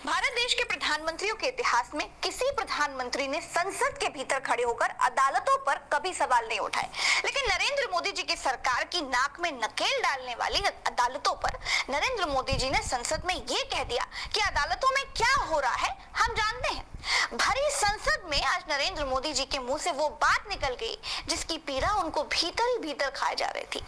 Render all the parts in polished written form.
भारत देश के प्रधानमंत्रियों के इतिहास में किसी प्रधानमंत्री ने संसद के भीतर खड़े होकर अदालतों पर कभी सवाल नहीं उठाए, लेकिन नरेंद्र मोदी जी की सरकार की नाक में नकेल डालने वाली अदालतों पर नरेंद्र मोदी जी ने संसद में ये कह दिया कि अदालतों में क्या हो रहा है हम जानते हैं। भरी संसद में आज नरेंद्र मोदी जी के मुंह से वो बात निकल गई जिसकी पीड़ा उनको भीतर ही भीतर खाए जा रही थी।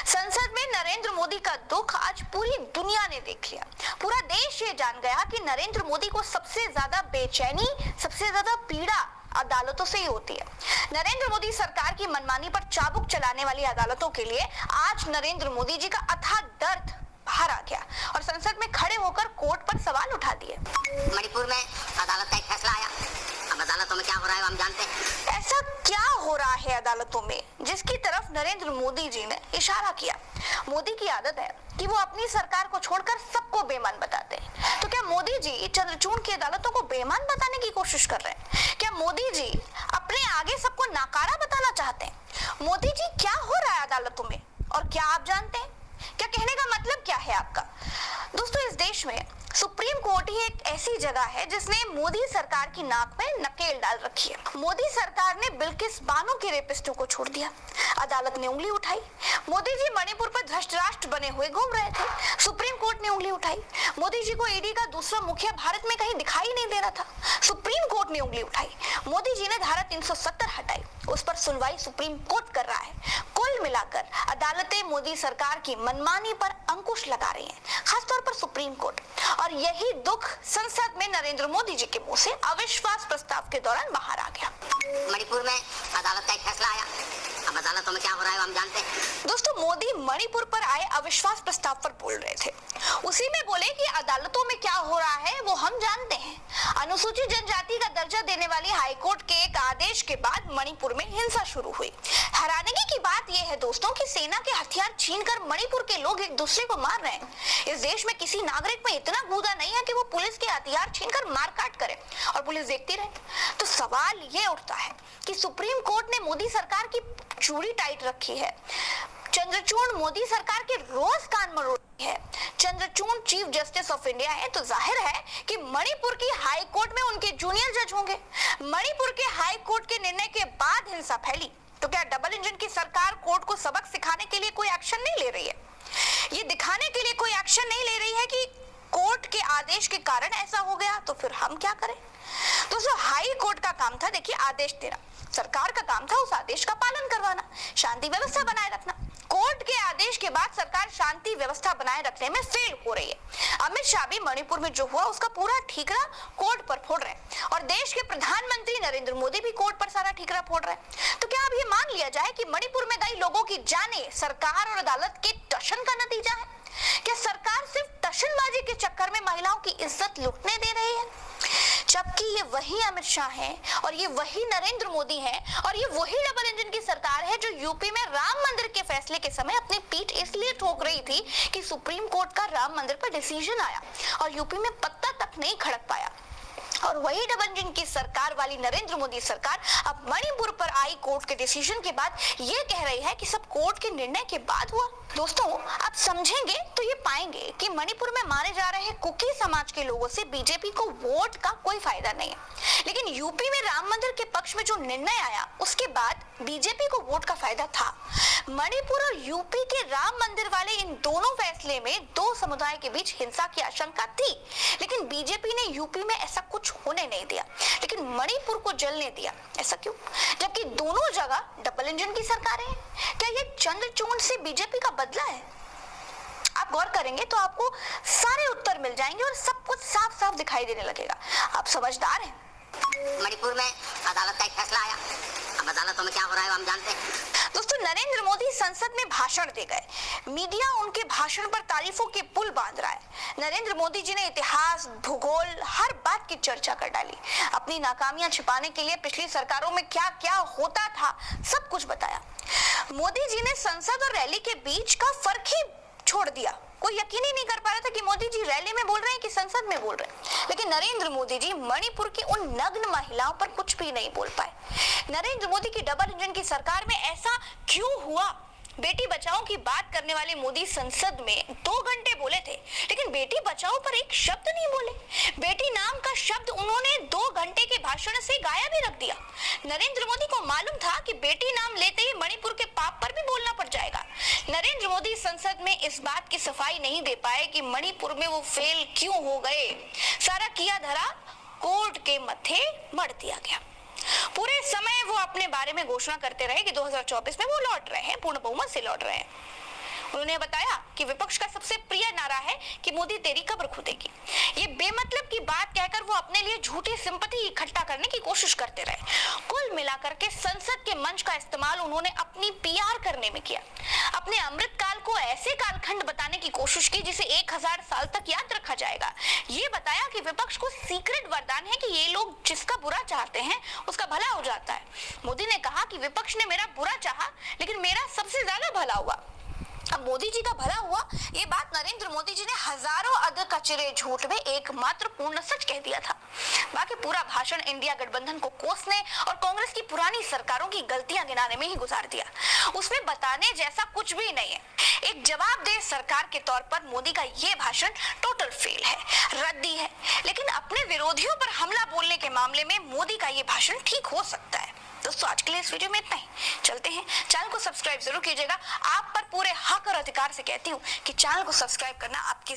संसद में नरेंद्र मोदी का दुख आज पूरी दुनिया ने देख लिया। पूरा देश ये जान गया कि नरेंद्र मोदी को सबसे ज्यादा बेचैनी, सबसे ज्यादा पीड़ा अदालतों से ही होती है। नरेंद्र मोदी सरकार की मनमानी पर चाबुक चलाने वाली अदालतों के लिए आज नरेंद्र मोदी जी का अथाह दर्द बाहर आ गया और संसद में खड़े होकर कोर्ट पर सवाल उठा दिए। मणिपुर में अदालत का एक फैसला आया, अब अदालतों में क्या हो रहा है हम जानते हैं। ऐसा क्या हो रहा है अदालतों में जिसकी तरफ नरेंद्र मोदी जी ने इशारा किया। मोदी की आदत है कि वो अपनी सरकार को छोड़कर सबको बेईमान बताते हैं। तो क्या मोदी जी चंद्रचूड़ की अदालतों को बेईमान बताने की कोशिश कर रहे हैं? क्या मोदी जी अपने आगे सबको नाकारा बताना चाहते हैं? मोदी जी क्या हो रहा है अदालतों में और क्या आप जानते हैं? क्या कहने का मतलब क्या है आपका? दोस्तों, इस देश में सुप्रीम कोर्ट ही एक ऐसी जगह है जिसने मोदी सरकार की नाक में नकेल डाल रखी है। मोदी सरकार ने बिल्किस बानो के रेपिस्टों को छोड़ दिया, अदालत ने उंगली उठाई। मोदी जी मणिपुर पर धृष्ट राष्ट्र बने हुए घूम रहे थे, सुप्रीम कोर्ट ने उंगली उठाई। मोदी जी को ईडी का दूसरा मुखिया भारत में कहीं दिखाई नहीं दे रहा था, सुप्रीम कोर्ट ने उंगली उठाई। मोदी जी ने धारा 370 हटाई, उस पर सुनवाई सुप्रीम कोर्ट कर रहा है। कुल मिलाकर अदालतें मोदी सरकार की मनमानी पर अंकुश लगा रही हैं, खासतौर पर सुप्रीम कोर्ट। और यही दुख संसद में नरेंद्र मोदी जी के मुंह से अविश्वास प्रस्ताव के दौरान बाहर आ गया। मणिपुर में अदालत का एक फैसला आया, अब अदालतों में क्या हो रहा है हम जानते हैं। दोस्तों, मोदी मणिपुर पर आए अविश्वास प्रस्ताव पर बोल रहे थे, उसी में बोले कि अदालतों में क्या हो रहा है वो हम जानते हैं। अनुसूचित जनजाति का दर्जा देने वाली हाईकोर्ट के एक आदेश के बाद मणिपुर में हिंसा शुरू हुई। हैरानी की बात यह है दोस्तों कि सेना के हथियार छीनकर मणिपुर के लोग एक दूसरे को मार रहे हैं। इस देश में किसी नागरिक में इतना गूदा नहीं है कि वो पुलिस के हथियार छीनकर मारकाट करे और पुलिस देखती रहे। तो सवाल ये उठता है कि सुप्रीम कोर्ट ने मोदी सरकार की चूड़ी टाइट रखी है, चंद्रचूड़ मोदी सरकार के रोज कान मरोड़ है। Chandrachud chief justice of India है, तो जाहिर है कि मणिपुर की हाई कोर्ट में उनके जूनियर जज होंगे। मणिपुर के हाई कोर्ट के निर्णय के बाद हिंसा फैली, तो क्या डबल इंजन की सरकार कोर्ट को सबक सिखाने के लिए कोई एक्शन नहीं ले रही है? ये दिखाने के लिए कोई एक्शन नहीं ले रही है कि कोर्ट के आदेश के कारण ऐसा हो गया, तो फिर हम क्या करें? दोस्तों, हाई कोर्ट का काम था देखिए आदेश देना, सरकार का काम था उस आदेश का पालन करवाना, शांति व्यवस्था बनाए रखना। कोर्ट के आदेश के बाद सरकार शांति व्यवस्था बनाए रखने में फेल हो रही है। अमित शाह भी मणिपुर में जो हुआ उसका पूरा ठीकरा कोर्ट पर फोड़ रहे हैं और देश के प्रधानमंत्री नरेंद्र मोदी भी कोर्ट पर सारा ठीकरा फोड़ रहे हैं। तो क्या अब ये मान लिया जाए कि मणिपुर में गई लोगों की जानें सरकार और अदालत के टशन का नतीजा है? क्या सरकार सिर्फ टशनबाजी के चक्कर में महिलाओं की इज्जत लूटने दे रही है? जबकि ये वही अमित शाह हैं और ये वही नरेंद्र मोदी हैं और ये वही डबल इंजन की सरकार है जो यूपी में राम मंदिर के फैसले के समय अपनी पीठ इसलिए ठोक रही थी कि सुप्रीम कोर्ट का राम मंदिर पर डिसीजन आया और यूपी में पत्ता तक नहीं खड़क पाया। और वही डबल इंजन की सरकार वाली नरेंद्र मोदी सरकार अब मणिपुर पर आई कोर्ट के डिसीजन के बाद ये कह रही है कि सब कोर्ट के निर्णय के बाद हुआ। दोस्तों, आप समझेंगे तो ये पाएंगे कि मणिपुर में मारे जा रहे कुकी समाज के लोगों से बीजेपी को वोट का कोई फायदा नहीं है, लेकिन यूपी में राम मंदिर के पक्ष में जो निर्णय आया उसके बाद बीजेपी को वोट का फायदा था। मणिपुर और यूपी के राम मंदिर वाले इन दोनों फैसले में दो समुदाय के बीच हिंसा की आशंका थी, लेकिन बीजेपी ने यूपी में ऐसा कुछ होने नहीं दिया, लेकिन मणिपुर को जलने दिया। ऐसा क्यों, जबकि दोनों जगह डबल इंजन की सरकारें हैं? क्या ये चंद्रचूड़ से बीजेपी का बदला है? आप गौर करेंगे तो आपको सारे उत्तर मिल जाएंगे और सब कुछ साफ साफ दिखाई देने लगेगा। आप समझदार हैं। मणिपुर में अदालत का एक फैसला आया, अब अदालतों में क्या हो रहा है हम जानते हैं। दोस्तों, नरेंद्र मोदी संसद में भाषण दे गए, मीडिया उनके भाषण पर तारीफों के पुल बांध रहा है। नरेंद्र मोदी जी ने इतिहास, भूगोल, हर बात की चर्चा कर डाली। अपनी नाकामियां छिपाने के लिए पिछली सरकारों में क्या क्या होता था सब कुछ बताया। मोदी जी ने संसद और रैली के बीच का फर्क ही छोड़ दिया। कोई यकीन ही नहीं कर पा रहा था कि मोदी जी रैली में बोल रहे हैं कि संसद में बोल रहे हैं। लेकिन नरेंद्र मोदी जी मणिपुर की उन नग्न महिलाओं पर कुछ भी नहीं बोल पाए। नरेंद्र मोदी की डबल इंजन की सरकार में ऐसा क्यों हुआ? बेटी बचाओ की बात करने वाले मोदी संसद में 2 घंटे बोले थे, लेकिन बेटी बचाओ पर एक शब्द नहीं बोले। बेटी नरेंद्र मोदी को मालूम था कि बेटी नाम लेते ही मणिपुर के पाप पर भी बोलना पड़ जाएगा। नरेंद्र मोदी संसद में इस बात की सफाई नहीं दे पाए कि मणिपुर में वो फेल क्यों हो गए। सारा किया धरा कोर्ट के मत्थे मढ़ दिया गया। पूरे समय वो अपने बारे में घोषणा करते रहे कि 2024 में वो लौट रहे हैं, पूर्ण बहुमत से लौट रहे हैं। उन्होंने बताया कि विपक्ष का सबसे प्रिय नारा है कि मोदी तेरी कब्र खुदेगी। ये बेमतलब की बात कहकर वो अपने लिए झूठी सिंपैथी इकट्ठा करने की कोशिश करते रहे। कुल मिलाकर के संसद के मंच का इस्तेमाल उन्होंने अपनी पीआर करने में किया। अपने अमृतकाल को ऐसे कालखंड बताने की कोशिश की जिसे 1000 साल तक याद रखा जाएगा। ये बताया कि विपक्ष को सीक्रेट वरदान है कि ये लोग जिसका बुरा चाहते हैं उसका भला हो जाता है। मोदी ने कहा कि विपक्ष ने मेरा बुरा चाहा लेकिन मेरा सबसे ज्यादा भला हुआ। अब मोदी जी का भला हुआ, ये बात नरेंद्र मोदी जी ने हजारों अध कचरे झूठ में एकमात्र पूर्ण सच कह दिया था। बाकी पूरा भाषण इंडिया गठबंधन को कोसने और कांग्रेस की पुरानी सरकारों की गलतियां गिनाने में ही गुजार दिया। उसमें बताने जैसा कुछ भी नहीं है। एक जवाबदेह सरकार के तौर पर मोदी का ये भाषण टोटल फेल है, रद्दी है। लेकिन अपने विरोधियों पर हमला बोलने के मामले में मोदी का ये भाषण ठीक हो सकता है। दोस्तों आज के लिए इस वीडियो में इतना ही। चलते हैं, चैनल को सब्सक्राइब जरूर कीजिएगा। आप पर पूरे हक और अधिकार से कहती हूँ कि चैनल को सब्सक्राइब करना आपकी